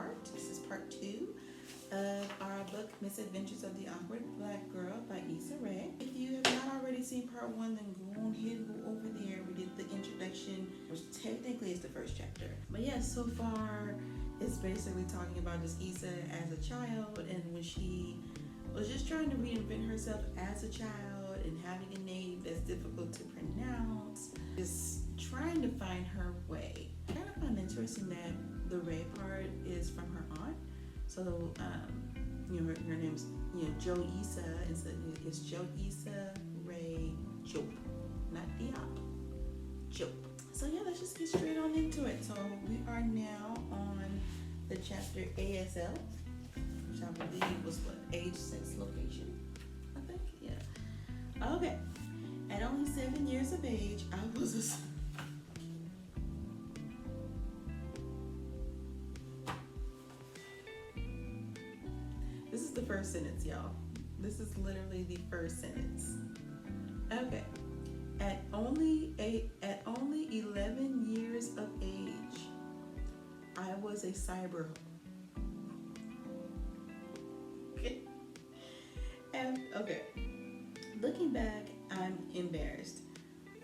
part. This is part 2 of our book, Misadventures of the Awkward Black Girl by Issa. If you have not already seen part 1, then go on ahead and go over there. We did the introduction, which technically is the first chapter. But yeah, so far it's basically talking about just Issa as a child, and when she was just trying to reinvent herself as a child and having a name that's difficult to pronounce, just trying to find her way. I kind of find interesting that the Ray part is from her aunt. So, her name's, Joe Issa, and so it's Joe Issa Ray Jope, not Diop, Jope. So yeah, let's just get straight on into it. So we are now on the chapter ASL, which I believe was what, age, sex, location, I think, yeah. Okay, at only 7 years of age, I was a... This is the first sentence, y'all. This is literally the first sentence. Okay. At only 11 years of age, I was a cyber. Okay. And okay. Looking back, I'm embarrassed.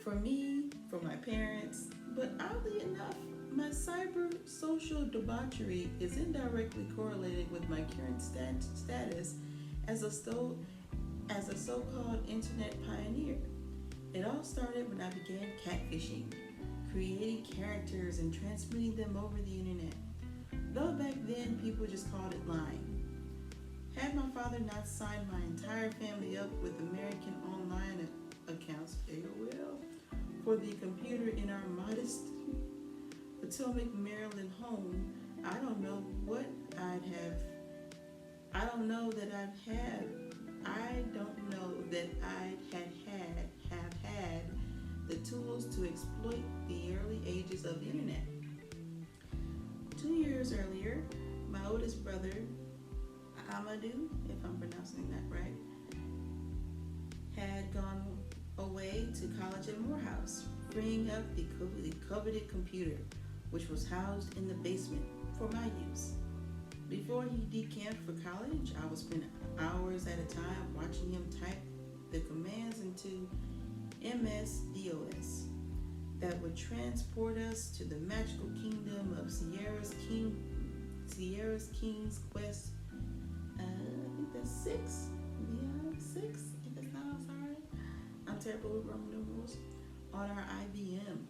For me, for my parents, but oddly enough, my cyber social debauchery is indirectly correlated with my current status as a so-called internet pioneer. It all started when I began catfishing, creating characters and transmitting them over the internet. Though back then people just called it lying. Had my father not signed my entire family up with American Online accounts, AOL, for the computer in our modest Potomac, Maryland home, I don't know that I'd have had the tools to exploit the early ages of the internet. 2 years earlier, my oldest brother, Amadou, if I'm pronouncing that right, had gone away to college at Morehouse, freeing up the coveted computer, which was housed in the basement for my use. Before he decamped for college, I would spend hours at a time watching him type the commands into MS-DOS that would transport us to the magical kingdom of Sierra's King's Quest. I think that's 6. Yeah, 6. If it's not, I'm sorry. I'm terrible with Roman numerals. On our IBM.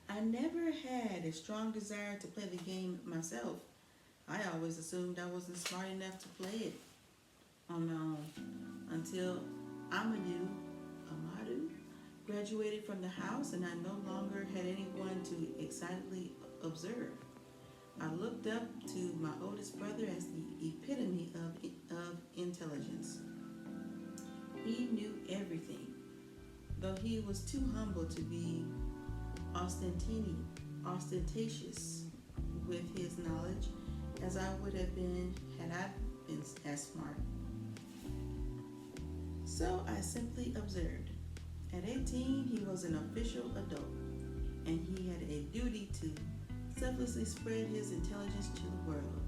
I never had a strong desire to play the game myself. I always assumed I wasn't smart enough to play it on my own until Amadou graduated from the house and I no longer had anyone to excitedly observe. I looked up to my oldest brother as the epitome of intelligence. He knew everything, though he was too humble to be ostentatious with his knowledge as I would have been had I been as smart. So I simply observed. At 18, he was an official adult, and he had a duty to selflessly spread his intelligence to the world,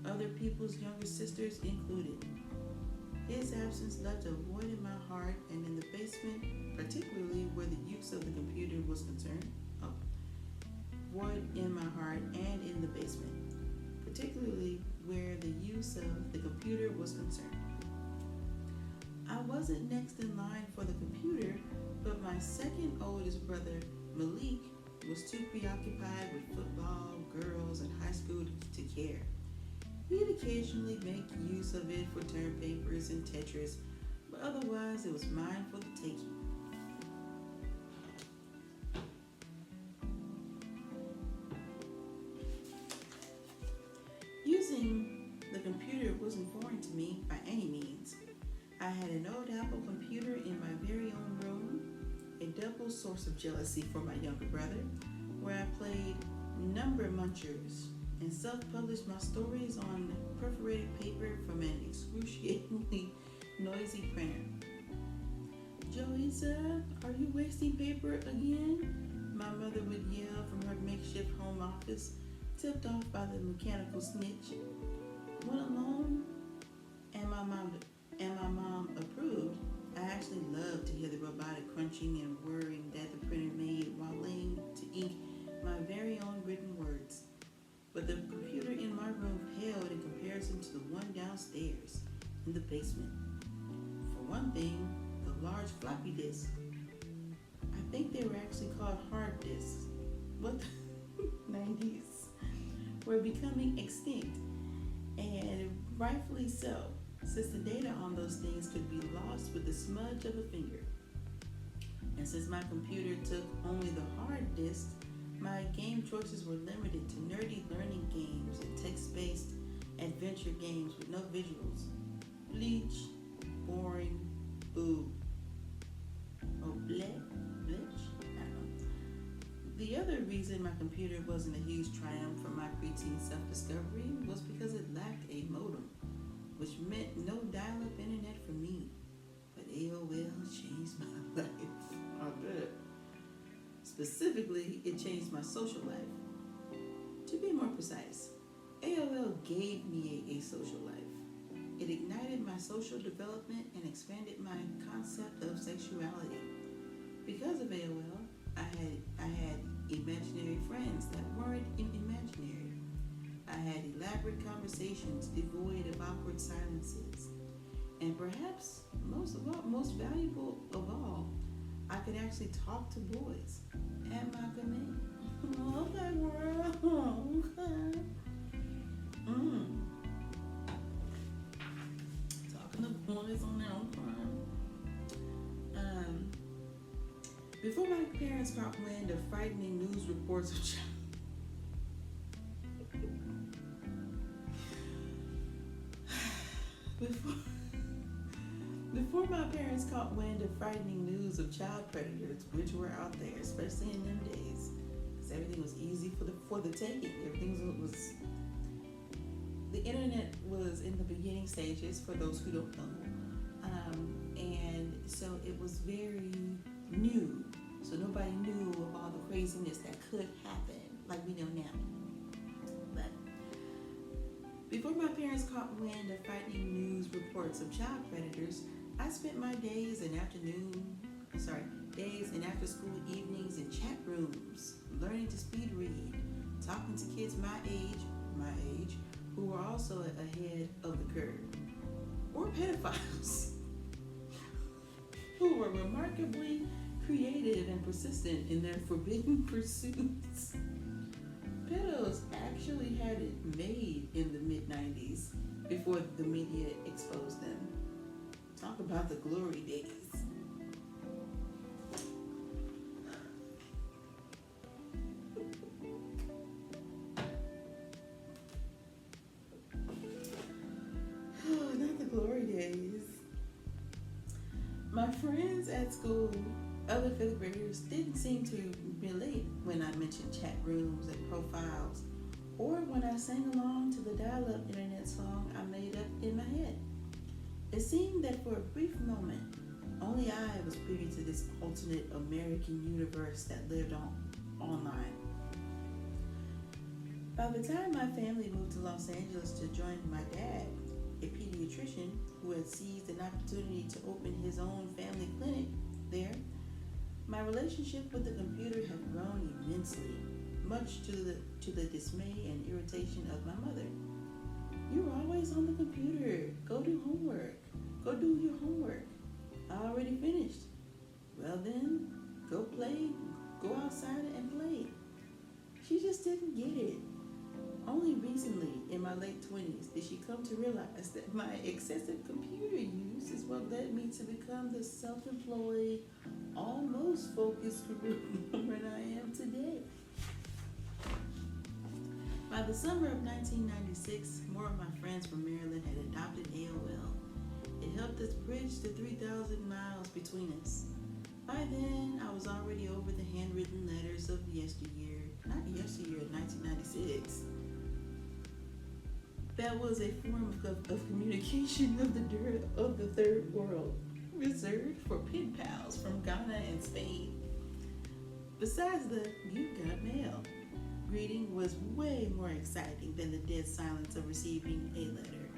other people's younger sisters included. His absence left a void in my heart and in the basement, particularly where the use of the computer was concerned. Void in my heart and in the basement, particularly where the use of the computer was concerned. I wasn't next in line for the computer, but my second oldest brother, Malik, was too preoccupied with football, girls, and high school to care. He'd occasionally make use of it for term papers and Tetris, but otherwise it was mine for the taking. Using the computer wasn't foreign to me by any means. I had an old Apple computer in my very own room, a double source of jealousy for my younger brother, where I played number munchers and self-published my stories on perforated paper from an excruciatingly noisy printer. Joe Issa, are you wasting paper again? My mother would yell from her makeshift home office, tipped off by the mechanical snitch. When alone and my mom approved, I actually loved to hear the robotic crunching and whirring that the printer made while laying to ink my very own written words. But the computer in my room paled in comparison to the one downstairs in the basement. For one thing, the large floppy disks. I think they were actually called hard disks. What the 90s were becoming extinct, and rightfully so, since the data on those things could be lost with the smudge of a finger. And since my computer took only the hard disk, my game choices were limited to nerdy learning games and text-based adventure games with no visuals. Bleach, boring, boo. Oh, bleach? I don't know. The other reason my computer wasn't a huge triumph for my preteen self-discovery was because it lacked a modem, which meant no dial-up internet for me. But AOL changed my life. I bet. Specifically, it changed my social life. To be more precise, AOL gave me a social life. It ignited my social development and expanded my concept of sexuality. Because of AOL, I had imaginary friends that weren't imaginary. I had elaborate conversations devoid of awkward silences. And perhaps most valuable of all, I could actually talk to boys at my command. Okay, girl. Okay. Talking to boys on their own time. Before my parents caught wind of frightening news reports of Before my parents caught wind of frightening news of child predators, which were out there, especially in them days, because everything was easy for the taking. The internet was in the beginning stages, for those who don't know, and so it was very new. So nobody knew of all the craziness that could happen, like we know now. But before my parents caught wind of frightening news reports of child predators, I spent my days and after school evenings in chat rooms, learning to speed read, talking to kids my age, who were also ahead of the curve, or pedophiles, who were remarkably creative and persistent in their forbidden pursuits. Pedos actually had it made in the mid-90s before the media exposed them. Talk about the glory days. Oh, not the glory days. My friends at school, other fifth graders, didn't seem to relate when I mentioned chat rooms and profiles, or when I sang along to the dial-up internet song I made up in my head. It seemed that for a brief moment, only I was privy to this alternate American universe that lived online. By the time my family moved to Los Angeles to join my dad, a pediatrician who had seized an opportunity to open his own family clinic there, my relationship with the computer had grown immensely, much to the dismay and irritation of my mother. "You were always on the computer. Go do homework. Go do your homework. I already finished." "Well then, go play. Go outside and play." She just didn't get it. Only recently, in my late 20s, did she come to realize that my excessive computer use is what led me to become the self-employed, almost focused career woman I am today. By the summer of 1996, more of my friends from Maryland had adopted AOL. It helped us bridge the 3,000 miles between us. By then, I was already over the handwritten letters of yesteryear, 1996. That was a form of communication of the third world, reserved for pen pals from Ghana and Spain. Besides the "you got mail" greeting was way more exciting than the dead silence of receiving a letter.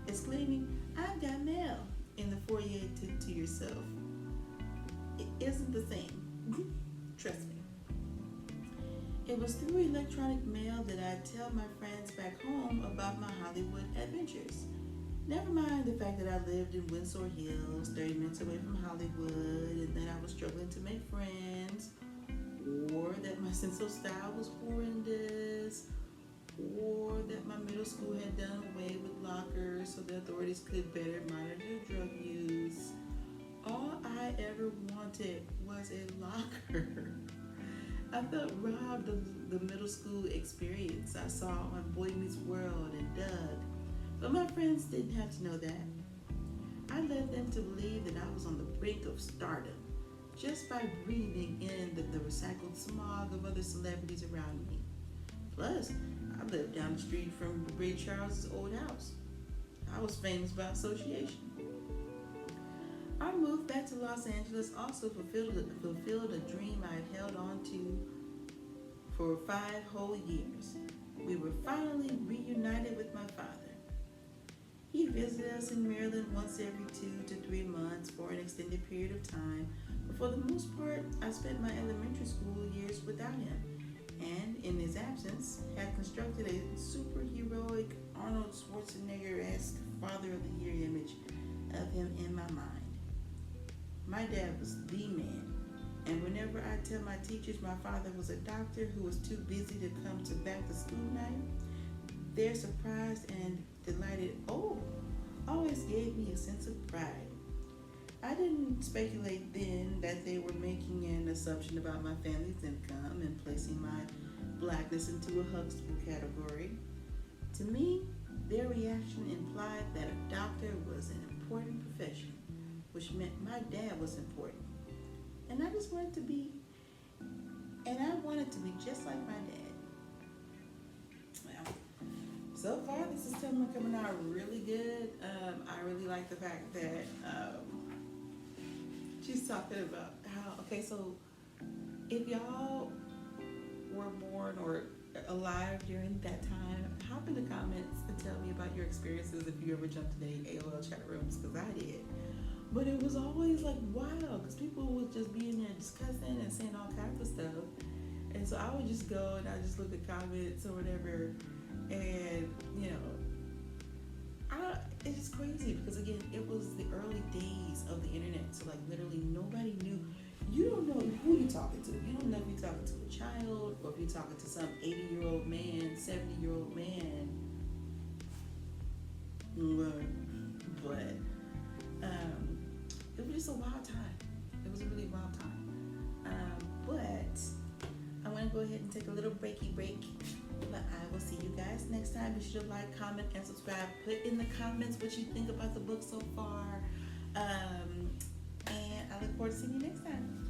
Exclaiming, "I've got mail" in the foyer to yourself. It isn't the same. Trust me. It was through electronic mail that I'd tell my friends back home about my Hollywood adventures. Never mind the fact that I lived in Windsor Hills, 30 minutes away from Hollywood, and that I was struggling to make friends, or that my sense of style was horrendous, or that my middle school had done away with lockers so the authorities could better monitor drug use. All I ever wanted was a locker. I felt robbed of the middle school experience I saw on Boy Meets World and Doug, but my friends didn't have to know that. I led them to believe that I was on the brink of stardom just by breathing in the recycled smog of other celebrities around me. Plus, I lived down the street from Ray Charles's old house. I was famous by association. Our move back to Los Angeles also fulfilled a dream I had held on to for 5 whole years. We were finally reunited with my father. He visited us in Maryland once every 2 to 3 months for an extended period of time, but for the most part, I spent my elementary school years without him, and in his absence, had constructed a superheroic Arnold Schwarzenegger-esque Father of the Year image of him in my mind. My dad was the man, and whenever I tell my teachers my father was a doctor who was too busy to come to back to school night, their surprised and delighted "oh" always gave me a sense of pride. I didn't speculate then that they were making an assumption about my family's income and placing my blackness into a Huxtable category. To me, their reaction implied that a doctor was an important profession, which meant my dad was important. And I wanted to be just like my dad. Well, so far this is coming out really good. I really like the fact that she's talking about how, okay, so if y'all were born or alive during that time, hop in the comments and tell me about your experiences if you ever jumped in the AOL chat rooms, because I did. But it was always like wild, because people would just be in there discussing and saying all kinds of stuff. And so I would just go and I just look at comments or whatever, and it's just crazy because again, it was the early days of the internet. So like literally nobody knew. You don't know who you're talking to. You don't know if you're talking to a child or if you're talking to some 80-year-old man, 70-year-old man. But it was just a wild time. It was a really wild time. But I'm going to go ahead and take a little breaky break. But I will see you guys next time. Be sure to like, comment, and subscribe. Put in the comments what you think about the book so far. And I look forward to seeing you next time.